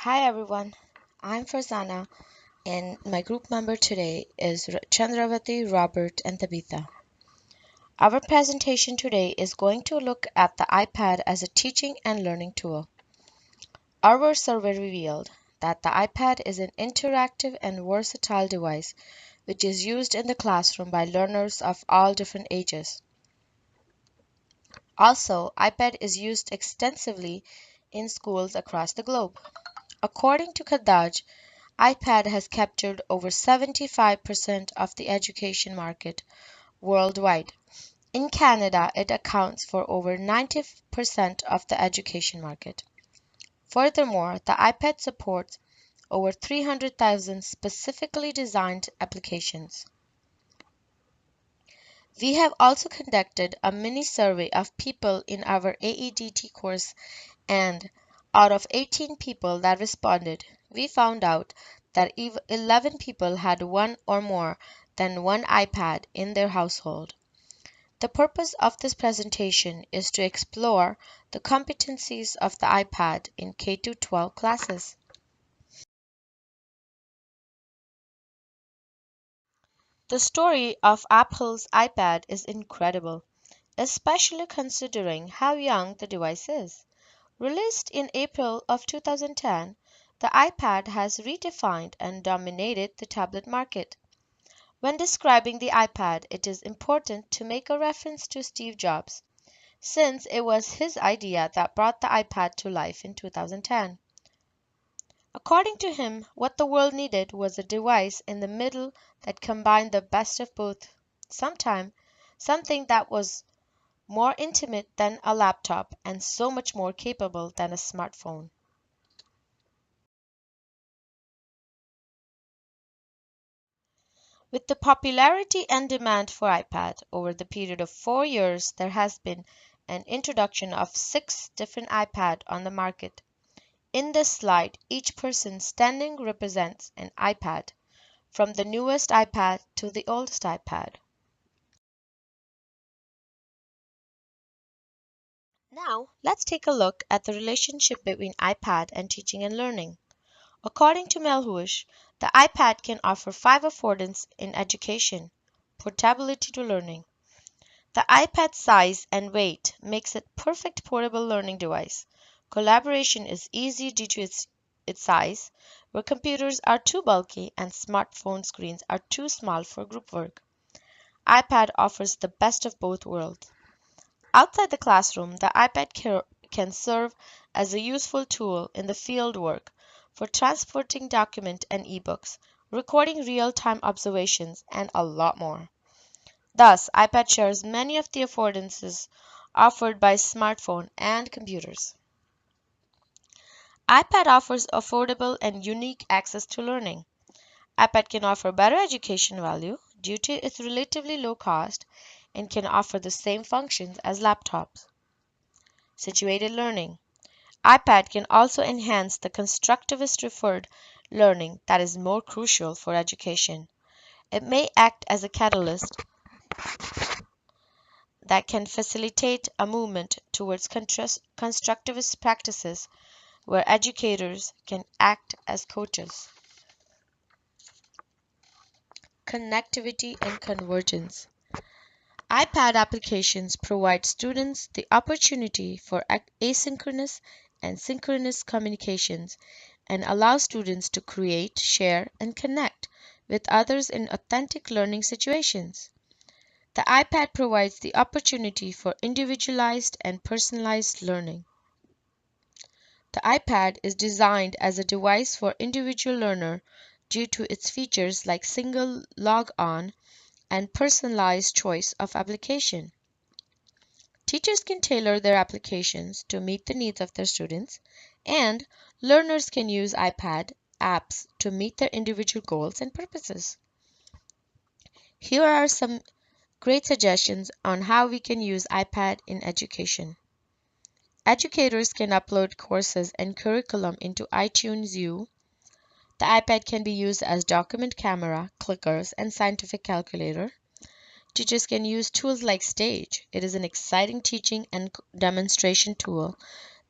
Hi everyone, I'm Farzana and my group member today is Chandravati, Robert, and Tabitha. Our presentation today is going to look at the iPad as a teaching and learning tool. Our survey revealed that the iPad is an interactive and versatile device which is used in the classroom by learners of all different ages. Also, iPad is used extensively in schools across the globe. According to Kadaj, iPad has captured over 75% of the education market worldwide. In Canada, it accounts for over 90% of the education market. Furthermore, the iPad supports over 300,000 specifically designed applications. We have also conducted a mini survey of people in our AEDT course, and out of 18 people that responded, we found out that 11 people had one or more than one iPad in their household. The purpose of this presentation is to explore the competencies of the iPad in K-12 classes. The story of Apple's iPad is incredible, especially considering how young the device is. Released in April of 2010, the iPad has redefined and dominated the tablet market. When describing the iPad, it is important to make a reference to Steve Jobs, since it was his idea that brought the iPad to life in 2010. According to him, what the world needed was a device in the middle that combined the best of both, something that was more intimate than a laptop and so much more capable than a smartphone. With the popularity and demand for iPad over the period of 4 years, there has been an introduction of 6 different iPad on the market. In this slide, each person standing represents an iPad, from the newest iPad to the oldest iPad. Now, let's take a look at the relationship between iPad and teaching and learning. According to Melhuish, the iPad can offer 5 affordances in education: portability to learning. The iPad's size and weight makes it perfect portable learning device. Collaboration is easy due to its size, where computers are too bulky and smartphone screens are too small for group work. iPad offers the best of both worlds. Outside the classroom, the iPad can serve as a useful tool in the field work for transporting documents and ebooks, recording real-time observations, and a lot more. Thus, iPad shares many of the affordances offered by smartphone and computers. iPad offers affordable and unique access to learning. iPad can offer better education value due to its relatively low cost and can offer the same functions as laptops. Situated learning. iPad can also enhance the constructivist referred learning that is more crucial for education. It may act as a catalyst that can facilitate a movement towards constructivist practices where educators can act as coaches. Connectivity and convergence. iPad applications provide students the opportunity for asynchronous and synchronous communications and allow students to create, share, and connect with others in authentic learning situations. The iPad provides the opportunity for individualized and personalized learning. The iPad is designed as a device for individual learner due to its features like single log on and personalized choice of application. Teachers can tailor their applications to meet the needs of their students, and learners can use iPad apps to meet their individual goals and purposes. Here are some great suggestions on how we can use iPad in education. Educators can upload courses and curriculum into iTunes U. The iPad can be used as document camera, clickers, and scientific calculator. Teachers can use tools like Stage. It is an exciting teaching and demonstration tool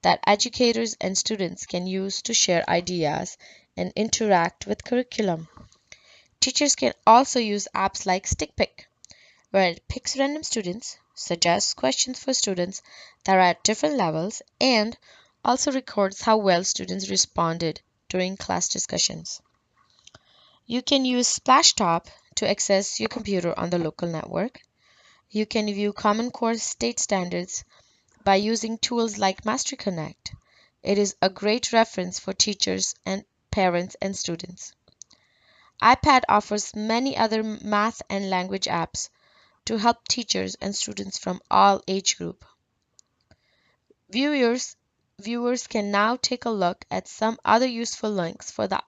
that educators and students can use to share ideas and interact with curriculum. Teachers can also use apps like StickPick, where it picks random students, suggests questions for students that are at different levels, and also records how well students responded during class discussions. You can use Splashtop to access your computer on the local network. You can view Common Core state standards by using tools like Mastery Connect. It is a great reference for teachers and parents and students. iPad offers many other math and language apps to help teachers and students from all age groups. Viewers viewers can now take a look at some other useful links for the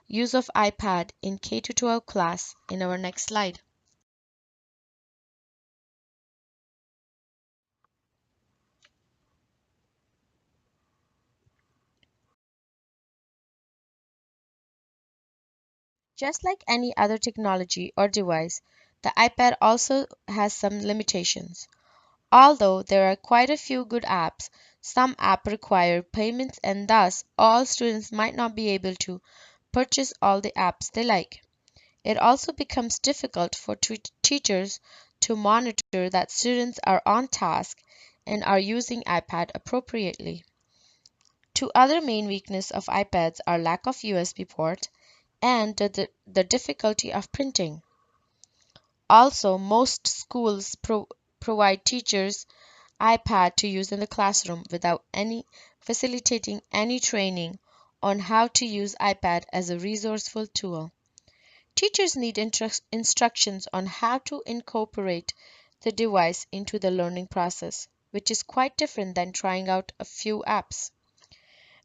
use of iPad in K-12 class in our next slide. Just like any other technology or device, the iPad also has some limitations. Although there are quite a few good apps, some apps require payments and thus all students might not be able to purchase all the apps they like. It also becomes difficult for teachers to monitor that students are on task and are using iPad appropriately. Two other main weaknesses of iPads are lack of USB port and the difficulty of printing. Also, most schools provide teachers iPad to use in the classroom without any facilitating any training on how to use iPad as a resourceful tool. Teachers need instructions on how to incorporate the device into the learning process, which is quite different than trying out a few apps.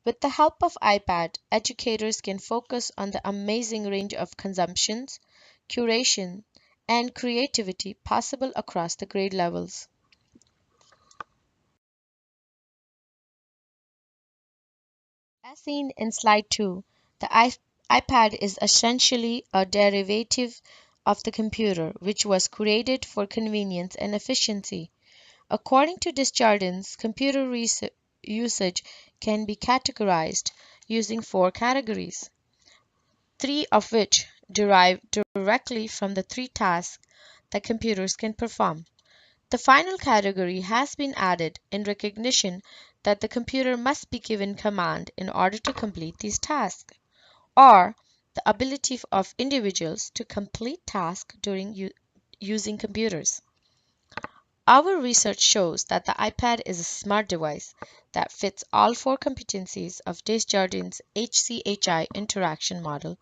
With the help of iPad, educators can focus on the amazing range of consumptions, curation, and creativity possible across the grade levels. As seen in slide 2, the iPad is essentially a derivative of the computer, which was created for convenience and efficiency. According to Desjardins, computer usage can be categorized using four categories, three of which derive directly from the three tasks that computers can perform. The final category has been added in recognition that the computer must be given command in order to complete these tasks, or the ability of individuals to complete tasks during using computers. Our research shows that the iPad is a smart device that fits all four competencies of Desjardins' HCHI interaction model,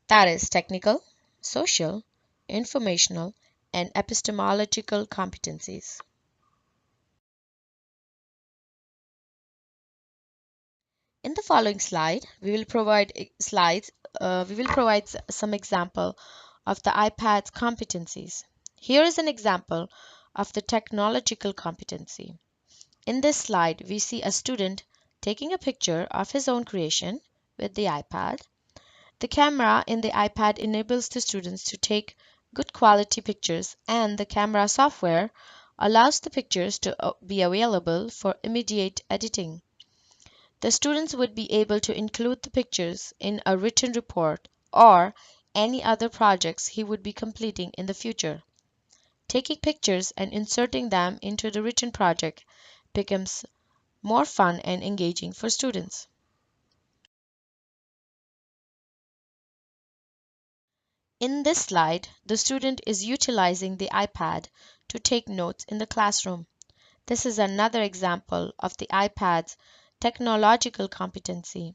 that is, technical, social, informational, and epistemological competencies. In the following slide, we will provide some example of the iPad's competencies. Here is an example of the technological competency. In this slide, we see a student taking a picture of his own creation with the iPad. The camera in the iPad enables the students to take good quality pictures, and the camera software allows the pictures to be available for immediate editing. The students would be able to include the pictures in a written report or any other projects he would be completing in the future. Taking pictures and inserting them into the written project becomes more fun and engaging for students. In this slide, the student is utilizing the iPad to take notes in the classroom. This is another example of the iPad's technological competency.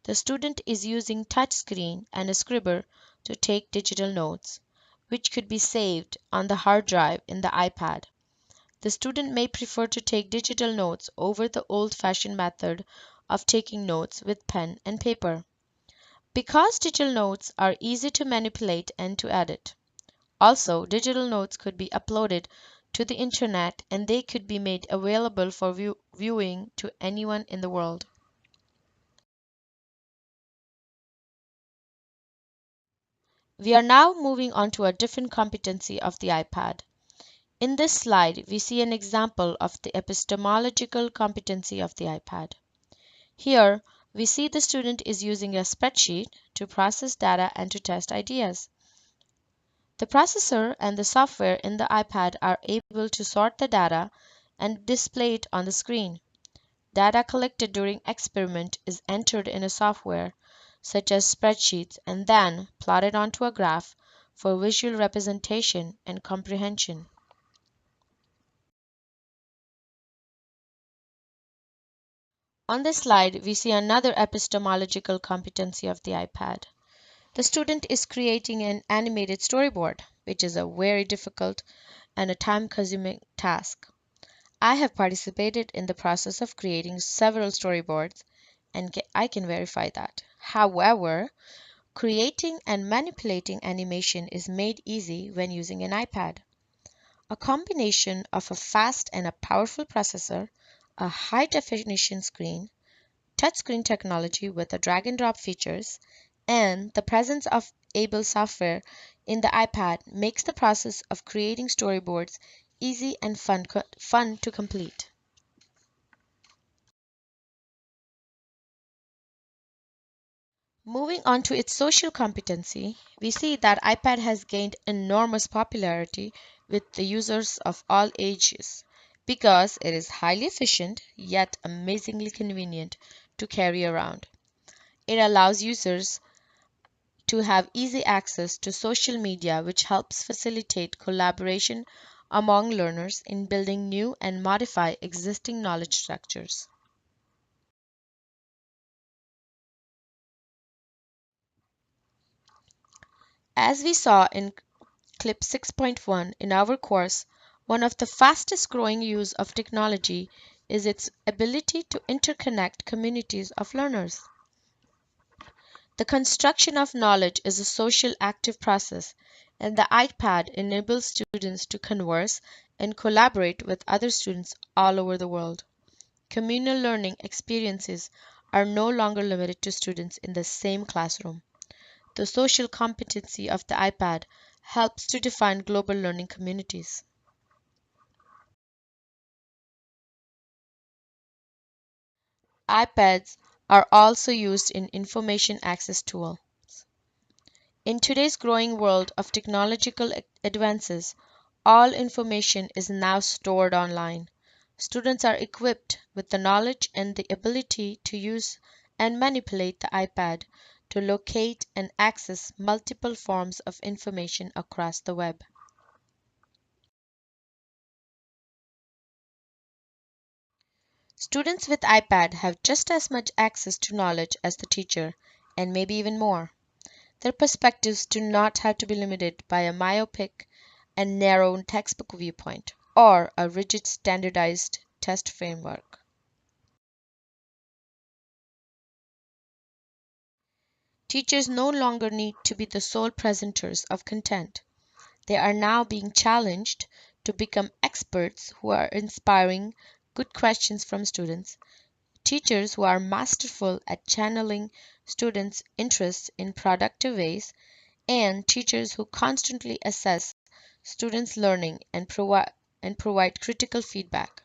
The student is using touchscreen and a scriber to take digital notes, which could be saved on the hard drive in the iPad. The student may prefer to take digital notes over the old-fashioned method of taking notes with pen and paper, because digital notes are easy to manipulate and to edit. Also, digital notes could be uploaded to the internet and they could be made available for viewing to anyone in the world. We are now moving on to a different competency of the iPad. In this slide, we see an example of the epistemological competency of the iPad. Here, we see the student is using a spreadsheet to process data and to test ideas. The processor and the software in the iPad are able to sort the data and display it on the screen. Data collected during experiment is entered in a software, such as spreadsheets, and then plotted onto a graph for visual representation and comprehension. On this slide, we see another epistemological competency of the iPad. The student is creating an animated storyboard, which is a very difficult and a time-consuming task. I have participated in the process of creating several storyboards, and I can verify that. However, creating and manipulating animation is made easy when using an iPad. A combination of a fast and a powerful processor, a high-definition screen, touchscreen technology with the drag and drop features, and the presence of able software in the iPad makes the process of creating storyboards easy and fun to complete. Moving on to its social competency, we see that iPad has gained enormous popularity with the users of all ages because it is highly efficient yet amazingly convenient to carry around. It allows users to have easy access to social media, which helps facilitate collaboration among learners in building new and modify existing knowledge structures. As we saw in Clip 6.1 in our course, one of the fastest growing use of technology is its ability to interconnect communities of learners. The construction of knowledge is a social active process, and the iPad enables students to converse and collaborate with other students all over the world. Communal learning experiences are no longer limited to students in the same classroom. The social competency of the iPad helps to define global learning communities. iPads are also used in information access tools. In today's growing world of technological advances, all information is now stored online. Students are equipped with the knowledge and the ability to use and manipulate the iPad to locate and access multiple forms of information across the web. Students with iPad have just as much access to knowledge as the teacher, and maybe even more. Their perspectives do not have to be limited by a myopic and narrow textbook viewpoint or a rigid standardized test framework. Teachers no longer need to be the sole presenters of content. They are now being challenged to become experts who are inspiring good questions from students, teachers who are masterful at channeling students' interests in productive ways, and teachers who constantly assess students' learning and provide critical feedback.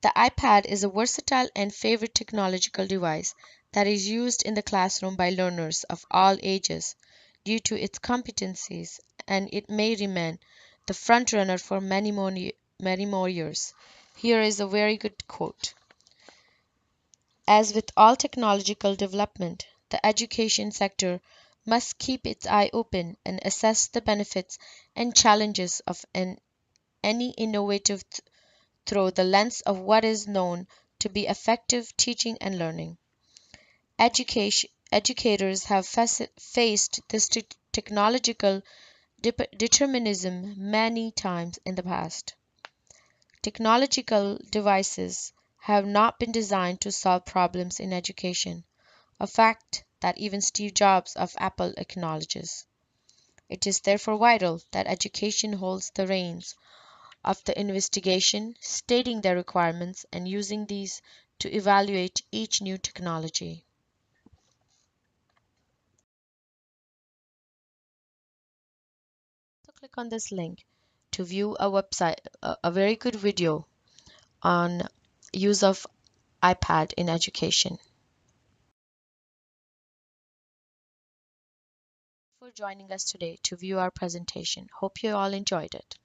The iPad is a versatile and favorite technological device that is used in the classroom by learners of all ages due to its competencies, and it may remain the front runner for many more years. Here is a very good quote. As with all technological development, the education sector must keep its eye open and assess the benefits and challenges of any innovative through the lens of what is known to be effective teaching and learning. Educators have faced this technological determinism many times in the past. Technological devices have not been designed to solve problems in education, a fact that even Steve Jobs of Apple acknowledges. It is therefore vital that education holds the reins of the investigation, stating their requirements and using these to evaluate each new technology. Also click on this link to view a very good video on use of iPad in education. For joining us today to view our presentation. Hope you all enjoyed it.